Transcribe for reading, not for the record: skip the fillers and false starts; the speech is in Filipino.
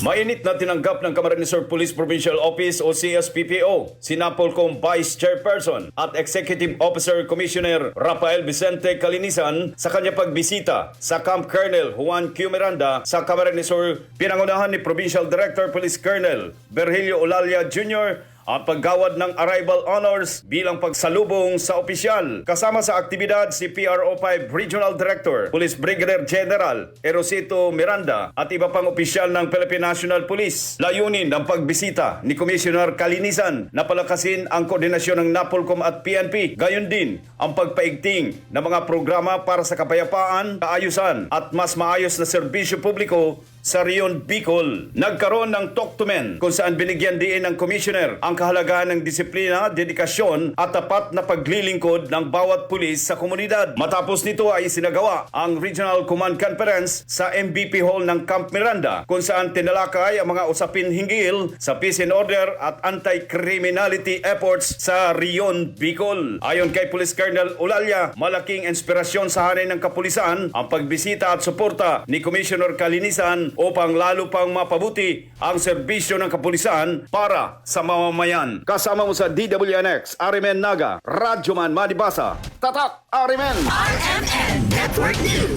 Mainit na tinanggap ng Camarines Sur Police Provincial Office o CSPPO si Napolcom Vice Chairperson at Executive Officer Commissioner Rafael Vicente Calinisan sa kanya pagbisita sa Camp Colonel Juan Q. Miranda sa Camarines Sur, pinangunahan ni Provincial Director Police Colonel Virgilio Olalia Jr. ang paggawad ng arrival honors bilang pagsalubong sa opisyal. Kasama sa aktibidad si PRO5 Regional Director, Police Brigadier General Erosito Miranda at iba pang opisyal ng Philippine National Police. Layunin ng pagbisita ni Commissioner Calinisan na palakasin ang koordinasyon ng Napolcom at PNP. Gayon din ang pagpaigting ng mga programa para sa kapayapaan, kaayusan at mas maayos na serbisyo publiko sa Rion Bicol. Nagkaroon ng talk to men kung saan binigyan din ng Commissioner ang kahalagahan ng disiplina, dedikasyon at tapat na paglilingkod ng bawat pulis sa komunidad. Matapos nito ay sinagawa ang Regional Command Conference sa MVP Hall ng Camp Miranda kung saan tinalakay ang mga usapin hinggil sa peace and order at anti-criminality efforts sa Rion Bicol. Ayon kay Police Colonel Olalia, malaking inspirasyon sa hanay ng kapulisan ang pagbisita at suporta ni Commissioner Calinisan upang lalo pang mapabuti ang serbisyo ng kapulisan para sa mamamayan. Kasama mo sa DWNX, Arimen Naga, Radyoman Madibasa, Tatak Arimen! RMN Network News.